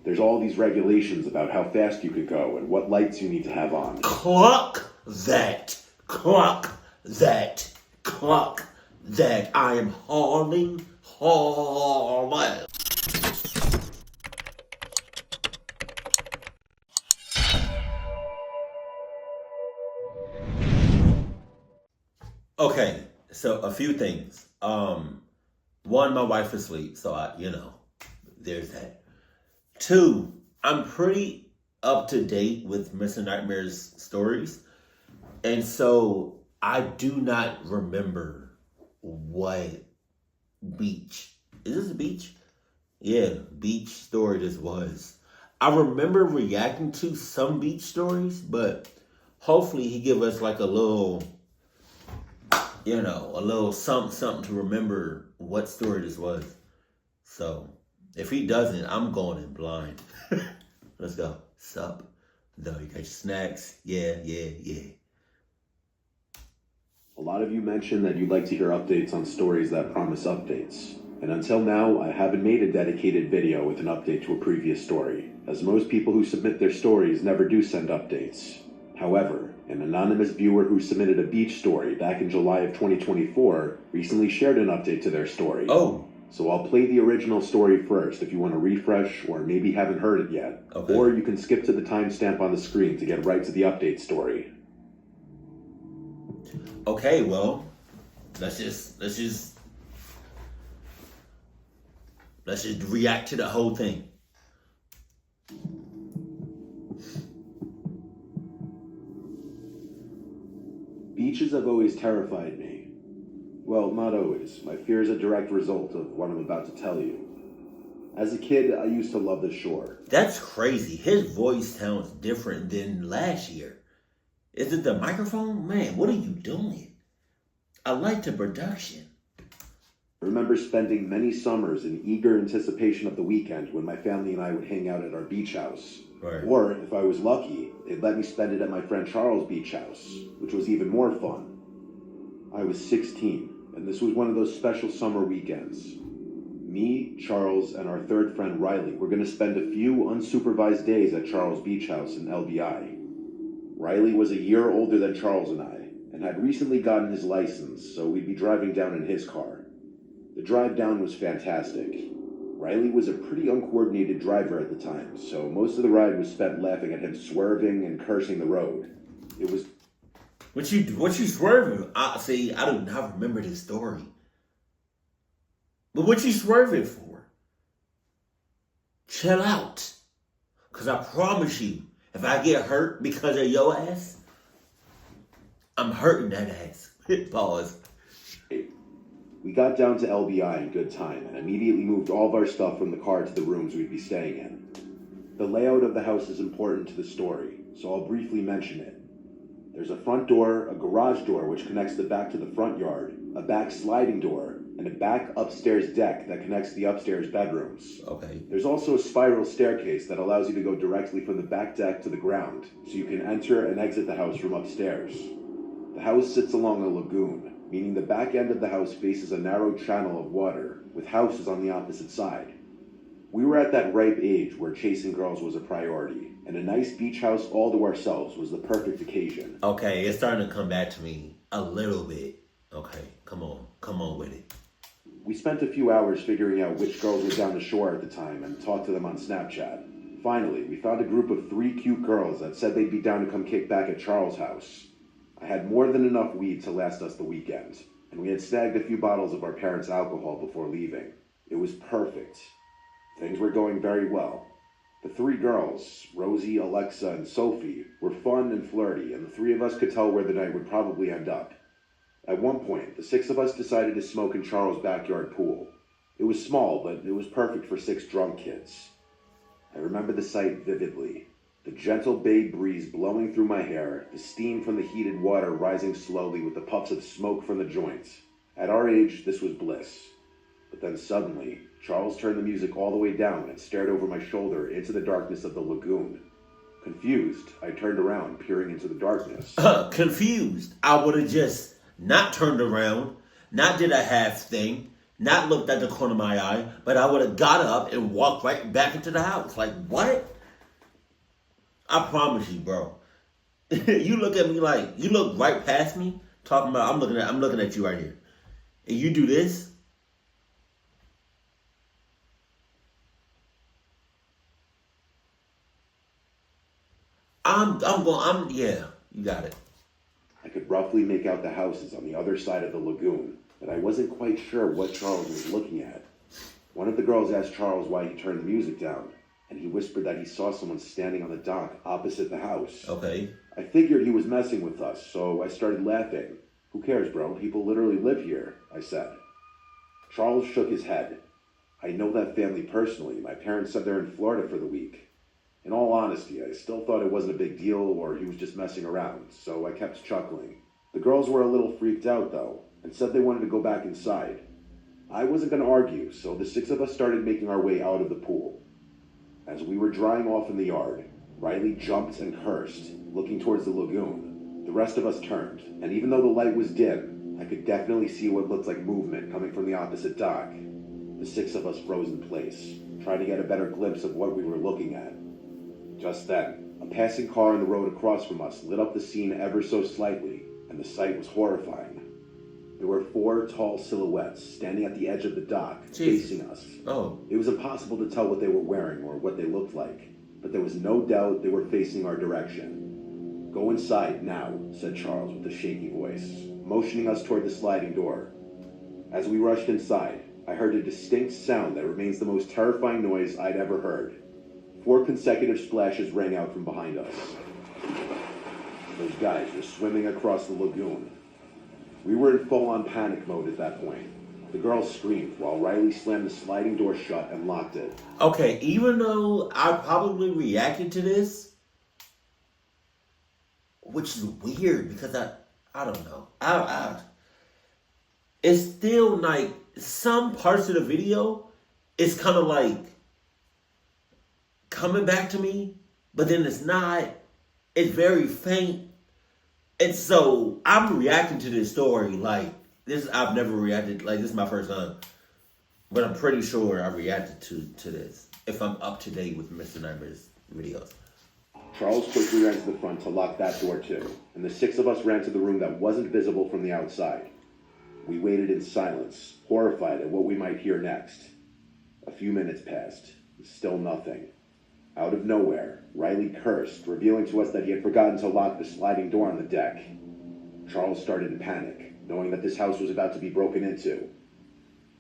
There's all these regulations about how fast you could go and what lights you need to have on. Clock that. Clock that. Clock that. I am hauling. Okay, so a few things. One, my wife is asleep, so there's that. Two, I'm pretty up to date with Mr. Nightmare's stories, and so I do not remember what beach. Is this a beach? Yeah, beach story this was. I remember reacting to some beach stories, but hopefully he give us like a little something to remember what story this was. So, if he doesn't, I'm going in blind. Let's go. Sup? No, you got your snacks? Yeah. A lot of you mentioned that you'd like to hear updates on stories that promise updates. And until now, I haven't made a dedicated video with an update to a previous story, as most people who submit their stories never do send updates. However, an anonymous viewer who submitted a beach story back in July of 2024 recently shared an update to their story. Oh. So I'll play the original story first if you want to refresh or maybe haven't heard it yet. Okay. Or you can skip to the timestamp on the screen to get right to the update story. Okay, well, let's just react to the whole thing. Beaches have always terrified me. Well, not always. My fear is a direct result of what I'm about to tell you. As a kid, I used to love the shore. That's crazy. His voice sounds different than last year. Is it the microphone? Man, what are you doing? I like the production. I remember spending many summers in eager anticipation of the weekend when my family and I would hang out at our beach house. Right. Or, if I was lucky, they'd let me spend it at my friend Charles' beach house, which was even more fun. I was 16, and this was one of those special summer weekends. Me, Charles, and our third friend Riley were going to spend a few unsupervised days at Charles' beach house in LBI. Riley was a year older than Charles and I, and had recently gotten his license, so we'd be driving down in his car. The drive down was fantastic. Riley was a pretty uncoordinated driver at the time, so most of the ride was spent laughing at him swerving and cursing the road. It was... What you swerving? I do not remember this story. But what you swerving for? Chill out. Because I promise you, if I get hurt because of your ass, I'm hurting that ass. Pause. We got down to LBI in good time and immediately moved all of our stuff from the car to the rooms we'd be staying in. The layout of the house is important to the story, so I'll briefly mention it. There's a front door, a garage door which connects the back to the front yard, a back sliding door, and a back upstairs deck that connects the upstairs bedrooms. Okay. There's also a spiral staircase that allows you to go directly from the back deck to the ground, so you can enter and exit the house from upstairs. The house sits along a lagoon, meaning the back end of the house faces a narrow channel of water, with houses on the opposite side. We were at that ripe age where chasing girls was a priority, and a nice beach house all to ourselves was the perfect occasion. Okay, it's starting to come back to me a little bit. Okay, come on with it. We spent a few hours figuring out which girls were down the shore at the time and talked to them on Snapchat. Finally, we found a group of 3 cute girls that said they'd be down to come kick back at Charles' house. I had more than enough weed to last us the weekend, and we had snagged a few bottles of our parents' alcohol before leaving. It was perfect. Things were going very well. The 3 girls, Rosie, Alexa, and Sophie, were fun and flirty, and the 3 of us could tell where the night would probably end up. At one point, the 6 of us decided to smoke in Charles' backyard pool. It was small, but it was perfect for 6 drunk kids. I remember the sight vividly. The gentle bay breeze blowing through my hair, the steam from the heated water rising slowly with the puffs of smoke from the joints. At our age, this was bliss. But then suddenly, Charles turned the music all the way down and stared over my shoulder into the darkness of the lagoon. Confused, I turned around, peering into the darkness. Confused. I would have just not turned around, not did a half thing, not looked at the corner of my eye, but I would have got up and walked right back into the house. Like, what? I promise you, bro. You look at me like, you look right past me, talking about, I'm looking at you right here. And you do this? Yeah, you got it. I could roughly make out the houses on the other side of the lagoon, but I wasn't quite sure what Charles was looking at. One of the girls asked Charles why he turned the music down, and he whispered that he saw someone standing on the dock opposite the house. Okay. I figured he was messing with us, so I started laughing. Who cares, bro? People literally live here, I said. Charles shook his head. I know that family personally. My parents said they're in Florida for the week. In all honesty, I still thought it wasn't a big deal or he was just messing around, so I kept chuckling. The girls were a little freaked out, though, and said they wanted to go back inside. I wasn't going to argue, so the six of us started making our way out of the pool. As we were drying off in the yard, Riley jumped and cursed, looking towards the lagoon. The rest of us turned, and even though the light was dim, I could definitely see what looked like movement coming from the opposite dock. The six of us froze in place, trying to get a better glimpse of what we were looking at. Just then, a passing car on the road across from us lit up the scene ever so slightly, and the sight was horrifying. There were 4 tall silhouettes standing at the edge of the dock, facing us. Oh. It was impossible to tell what they were wearing or what they looked like, but there was no doubt they were facing our direction. Go inside now, said Charles with a shaky voice, motioning us toward the sliding door. As we rushed inside, I heard a distinct sound that remains the most terrifying noise I'd ever heard. 4 consecutive splashes rang out from behind us. Those guys were swimming across the lagoon. We were in full-on panic mode at that point. The girls screamed while Riley slammed the sliding door shut and locked it. Okay, even though I probably reacted to this, which is weird because I don't know. It's still like some parts of the video, it's kind of like coming back to me, but then it's not. It's very faint. And so I'm reacting to this story like this. I've never reacted like this is my first time, but I'm pretty sure I reacted to this if I'm up to date with Mr. Nightmare's videos. Charles quickly ran to the front to lock that door too, and the 6 of us ran to the room that wasn't visible from the outside. We waited in silence, horrified at what we might hear next. A few minutes passed, still nothing. Out of nowhere, Riley cursed, revealing to us that he had forgotten to lock the sliding door on the deck. Charles started to panic, knowing that this house was about to be broken into.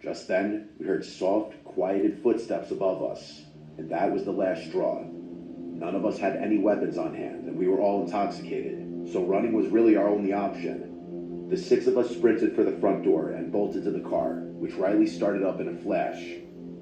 Just then, we heard soft, quieted footsteps above us, and that was the last straw. None of us had any weapons on hand, and we were all intoxicated, so running was really our only option. The 6 of us sprinted for the front door and bolted to the car, which Riley started up in a flash.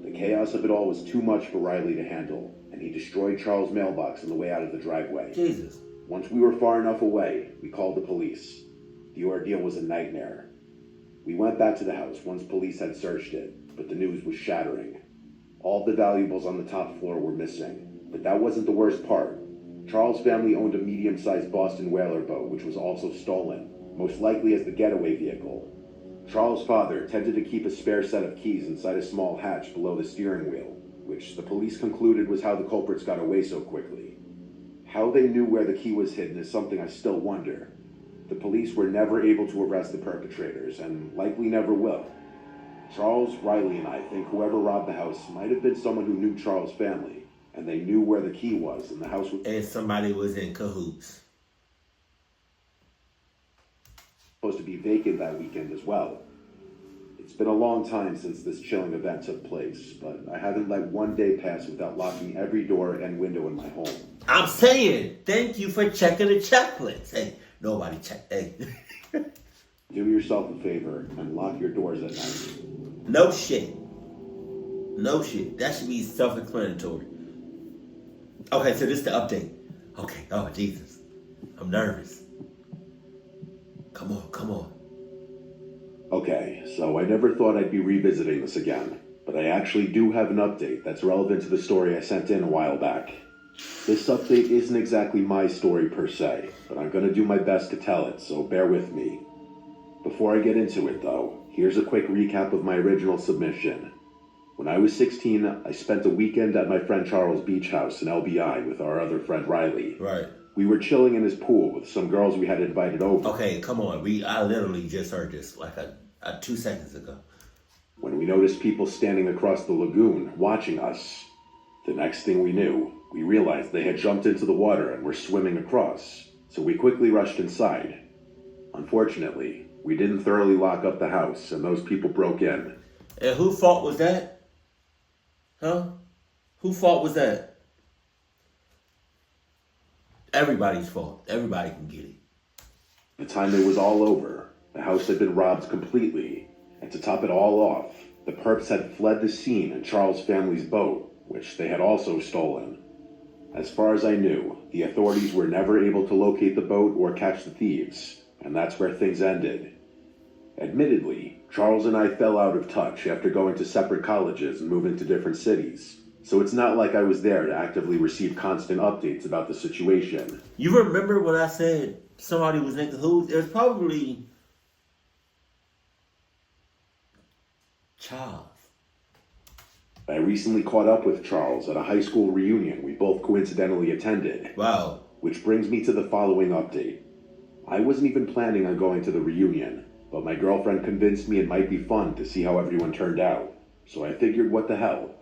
The chaos of it all was too much for Riley to handle, and he destroyed Charles' mailbox on the way out of the driveway. Jesus. Once we were far enough away, we called the police. The ordeal was a nightmare. We went back to the house once police had searched it, but the news was shattering. All the valuables on the top floor were missing, but that wasn't the worst part. Charles' family owned a medium-sized Boston whaler boat, which was also stolen, most likely as the getaway vehicle. Charles' father tended to keep a spare set of keys inside a small hatch below the steering wheel, which the police concluded was how the culprits got away so quickly. How they knew where the key was hidden is something I still wonder. The police were never able to arrest the perpetrators, and likely never will. Charles, Riley, and I think whoever robbed the house might have been someone who knew Charles' family, and they knew where the key was, and the house was... And somebody was in cahoots. ...supposed to be vacant that weekend as well. It's been a long time since this chilling event took place, but I haven't let one day pass without locking every door and window in my home. I'm saying, thank you for checking the checklist. Hey, nobody checked. Hey. Do yourself a favor and lock your doors at night. No shit. No shit. That should be self-explanatory. Okay, so this is the update. Okay, oh, Jesus. I'm nervous. Come on. Okay, so I never thought I'd be revisiting this again, but I actually do have an update that's relevant to the story I sent in a while back. This update isn't exactly my story per se, but I'm gonna do my best to tell it, so bear with me. Before I get into it though, Here's a quick recap of my original submission. When I was 16, I spent a weekend at my friend Charles' beach house in LBI with our other friend Riley. Right. We were chilling in his pool with some girls we had invited over. Okay, come on. I literally just heard this like 2 seconds ago. When we noticed people standing across the lagoon watching us, the next thing we knew, we realized they had jumped into the water and were swimming across, so we quickly rushed inside. Unfortunately, we didn't thoroughly lock up the house, and those people broke in. And whose fault was that? Huh? Whose fault was that? Everybody's fault. Everybody can get it. By the time it was all over, the house had been robbed completely, and to top it all off, the perps had fled the scene in Charles' family's boat, which they had also stolen. As far as I knew, the authorities were never able to locate the boat or catch the thieves, and that's where things ended. Admittedly, Charles and I fell out of touch after going to separate colleges and moving to different cities, so it's not like I was there to actively receive constant updates about the situation. You remember when I said somebody was in cahoots? It was probably Charles. I recently caught up with Charles at a high school reunion we both coincidentally attended. Wow. Which brings me to the following update. I wasn't even planning on going to the reunion, but my girlfriend convinced me it might be fun to see how everyone turned out, so I figured what the hell.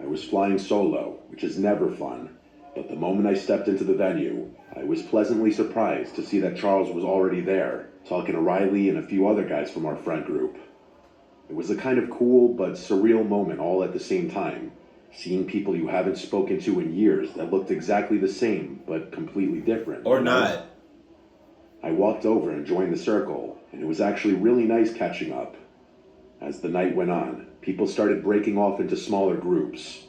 I was flying solo, which is never fun, but the moment I stepped into the venue, I was pleasantly surprised to see that Charles was already there, talking to Riley and a few other guys from our friend group. It was a kind of cool but surreal moment all at the same time, seeing people you haven't spoken to in years that looked exactly the same but completely different. Or not. I walked over and joined the circle, and it was actually really nice catching up. As the night went on, people started breaking off into smaller groups.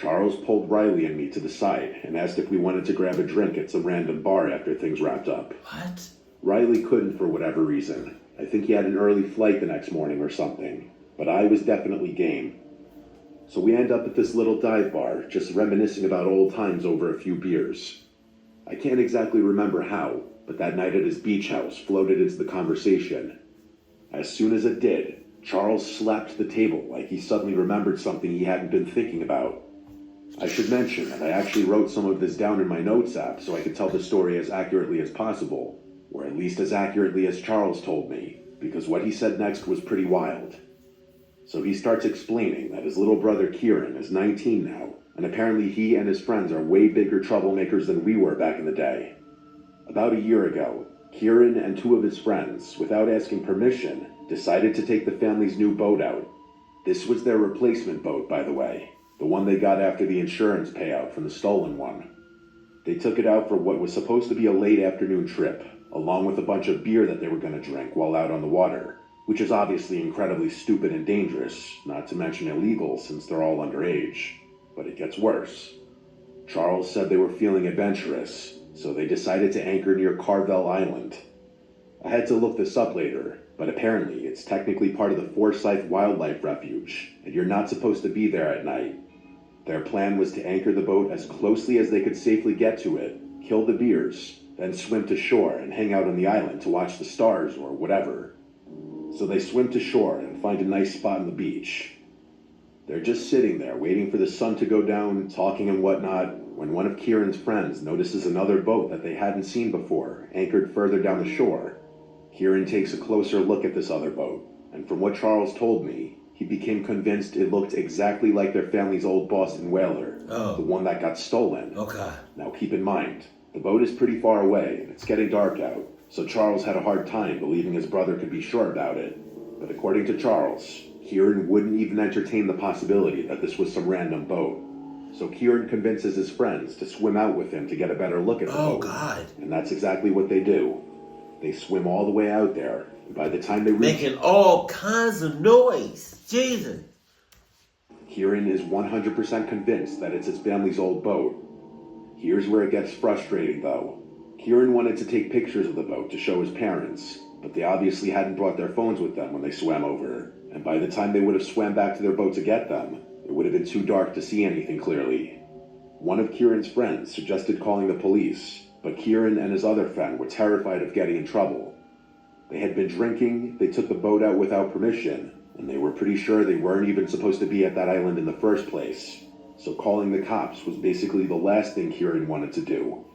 Charles pulled Riley and me to the side and asked if we wanted to grab a drink at some random bar after things wrapped up. What? Riley couldn't for whatever reason. I think he had an early flight the next morning or something, but I was definitely game. So we end up at this little dive bar, just reminiscing about old times over a few beers. I can't exactly remember how, but that night at his beach house floated into the conversation. As soon as it did, Charles slapped the table like he suddenly remembered something he hadn't been thinking about. I should mention that I actually wrote some of this down in my notes app so I could tell the story as accurately as possible, or at least as accurately as Charles told me, because what he said next was pretty wild. So he starts explaining that his little brother Kieran is 19 now, and apparently he and his friends are way bigger troublemakers than we were back in the day. About a year ago, Kieran and two of his friends, without asking permission, decided to take the family's new boat out. This was their replacement boat, by the way, the one they got after the insurance payout from the stolen one. They took it out for what was supposed to be a late afternoon trip, along with a bunch of beer that they were going to drink while out on the water, which is obviously incredibly stupid and dangerous, not to mention illegal since they're all underage. But it gets worse. Charles said they were feeling adventurous, so they decided to anchor near Carvel Island. I had to look this up later, but apparently it's technically part of the Forsyth Wildlife Refuge, and you're not supposed to be there at night. Their plan was to anchor the boat as closely as they could safely get to it, kill the beers, then swim to shore and hang out on the island to watch the stars or whatever. So they swim to shore and find a nice spot on the beach. They're just sitting there waiting for the sun to go down, talking and whatnot, when one of Kieran's friends notices another boat that they hadn't seen before, anchored further down the shore. Kieran takes a closer look at this other boat, and from what Charles told me, he became convinced it looked exactly like their family's old Boston whaler, the one that got stolen. Okay. Now keep in mind, the boat is pretty far away, and it's getting dark out, so Charles had a hard time believing his brother could be sure about it. But according to Charles, Kieran wouldn't even entertain the possibility that this was some random boat. So Kieran convinces his friends to swim out with him to get a better look at the boat. Oh, God. And that's exactly what they do. They swim all the way out there, and by the time they reach... Making all kinds of noise. Jesus. Kieran is 100% convinced that it's his family's old boat. Here's where it gets frustrating, though. Kieran wanted to take pictures of the boat to show his parents, but they obviously hadn't brought their phones with them when they swam over, and by the time they would have swam back to their boat to get them, it would have been too dark to see anything clearly. One of Kieran's friends suggested calling the police, but Kieran and his other friend were terrified of getting in trouble. They had been drinking, they took the boat out without permission, and they were pretty sure they weren't even supposed to be at that island in the first place. So calling the cops was basically the last thing Kieran wanted to do.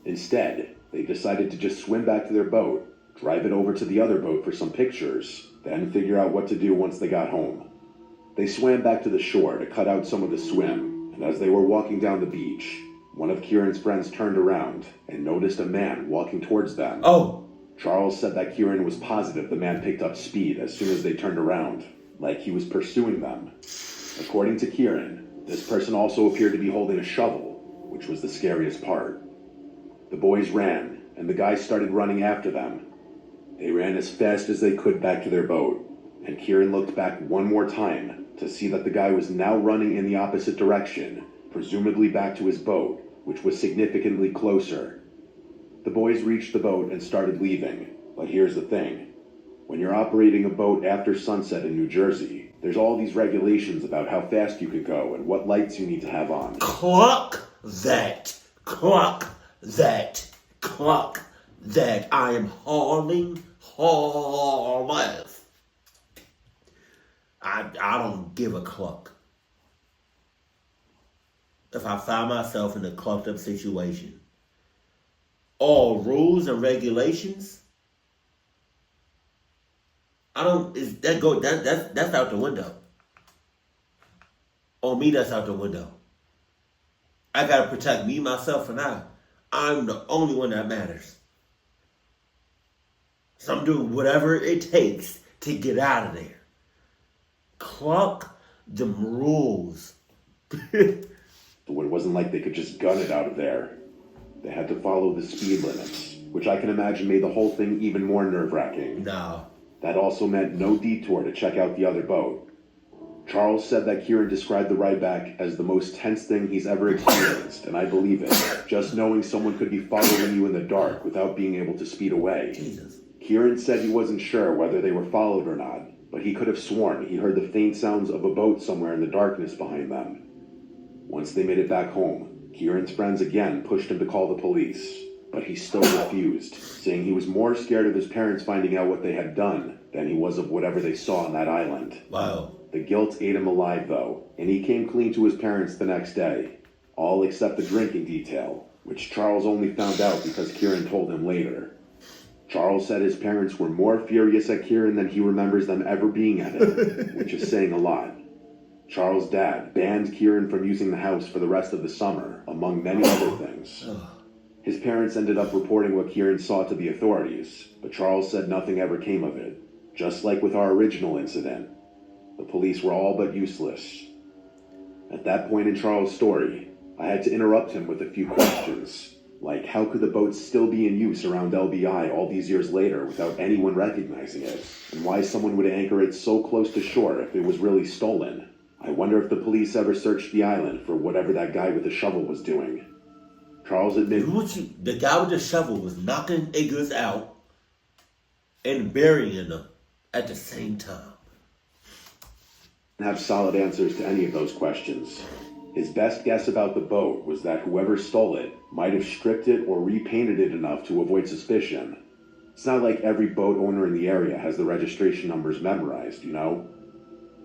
Instead, they decided to just swim back to their boat, drive it over to the other boat for some pictures, then figure out what to do once they got home. They swam back to the shore to cut out some of the swim, and as they were walking down the beach, one of Kieran's friends turned around and noticed a man walking towards them. Oh! Charles said that Kieran was positive the man picked up speed as soon as they turned around, like he was pursuing them. According to Kieran, this person also appeared to be holding a shovel, which was the scariest part. The boys ran, and the guys started running after them. They ran as fast as they could back to their boat, and Kieran looked back one more time to see that the guy was now running in the opposite direction, presumably back to his boat, which was significantly closer. The boys reached the boat and started leaving, but here's the thing. When you're operating a boat after sunset in New Jersey, there's all these regulations about how fast you can go and what lights you need to have on. Clock that. Clock that. Clock that. I am hauling harmless. I don't give a cluck. If I find myself in a clucked up situation, all rules and regulations, that's out the window. On me, that's out the window. I gotta protect me, myself, and I. I'm the only one that matters. So I'm doing whatever it takes to get out of there. Cluck them rules. It wasn't like they could just gun it out of there. They had to follow the speed limits, which I can imagine made the whole thing even more nerve-wracking. No. That also meant no detour to check out the other boat. Charles said that Kieran described the ride back as the most tense thing he's ever experienced, and I believe it. Just knowing someone could be following you in the dark without being able to speed away. Jesus. Kieran said he wasn't sure whether they were followed or not, but he could have sworn he heard the faint sounds of a boat somewhere in the darkness behind them. Once they made it back home, Kieran's friends again pushed him to call the police, but he still refused, saying he was more scared of his parents finding out what they had done than he was of whatever they saw on that island. Wow. The guilt ate him alive, though, and he came clean to his parents the next day, all except the drinking detail, which Charles only found out because Kieran told him later. Charles said his parents were more furious at Kieran than he remembers them ever being at him, which is saying a lot. Charles' dad banned Kieran from using the house for the rest of the summer, among many other things. His parents ended up reporting what Kieran saw to the authorities, but Charles said nothing ever came of it. Just like with our original incident, the police were all but useless. At that point in Charles' story, I had to interrupt him with a few questions, like how could the boat still be in use around LBI all these years later without anyone recognizing it, and why someone would anchor it so close to shore if it was really stolen. I wonder if the police ever searched the island for whatever that guy with the shovel was doing. Charles admitted The guy with the shovel was knocking niggas out and burying them at the same time. have solid answers to any of those questions. His best guess about the boat was that whoever stole it might have stripped it or repainted it enough to avoid suspicion. It's not like every boat owner in the area has the registration numbers memorized, you know?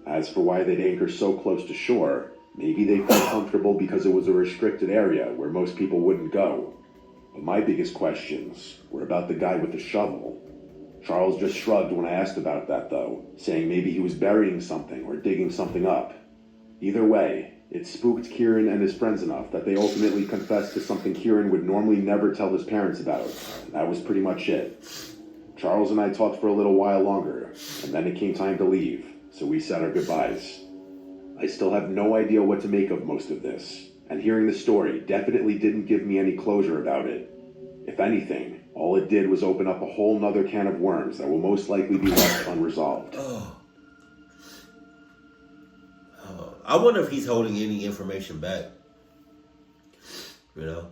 As for why they'd anchor so close to shore, maybe they felt comfortable because it was a restricted area where most people wouldn't go. But my biggest questions were about the guy with the shovel. Charles just shrugged when I asked about that, though, saying maybe he was burying something or digging something up. Either way, it spooked Kieran and his friends enough that they ultimately confessed to something Kieran would normally never tell his parents about, and that was pretty much it. Charles and I talked for a little while longer, and then it came time to leave, so we said our goodbyes. I still have no idea what to make of most of this, and hearing the story definitely didn't give me any closure about it. If anything, all it did was open up a whole nother can of worms that will most likely be left unresolved. I wonder if he's holding any information back. You know?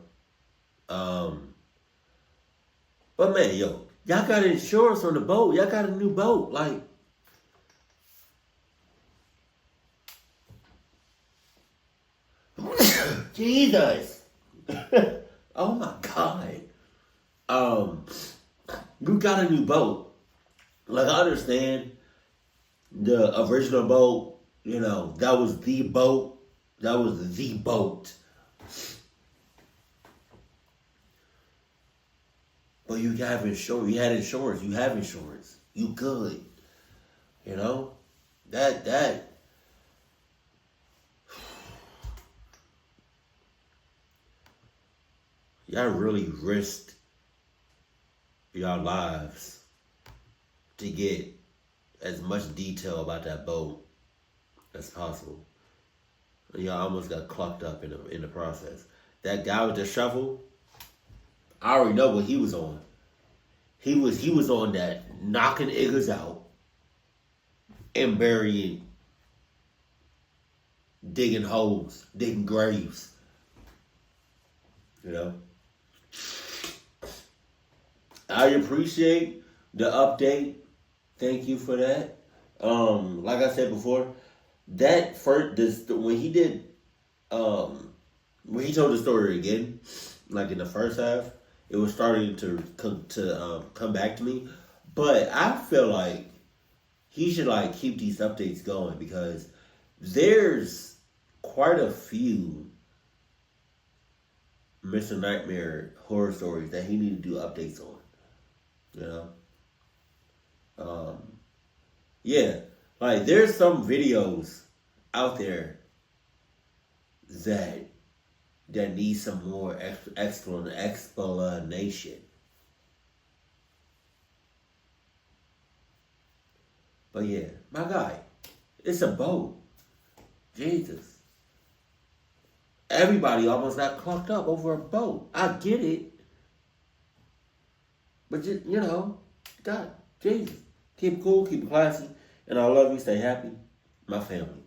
But man, yo, y'all got insurance on the boat. Y'all got a new boat. Like, Jesus. Oh my God. You got a new boat. Like, I understand the original boat, that was the boat. That was the boat. But you have insurance. You had insurance. You have insurance. You good. That y'all really risked your lives to get as much detail about that boat as possible. Y'all almost got clocked up in the process. That guy with the shovel, I already know what he was on. He was on that knocking niggas out and burying, digging holes, digging graves. I appreciate the update. Thank you for that. Like I said before, that when he did, when he told the story again, like in the first half, it was starting to come back to me. But I feel like he should keep these updates going, because there's quite a few Mr. Nightmare horror stories that he need to do updates on. Yeah, there's some videos out there that need some more explanation. But yeah, my guy, it's a boat. Jesus. Everybody almost got clocked up over a boat. I get it. But, God, Jesus. Keep it cool, keep it classy. And I love you. Stay happy. My family.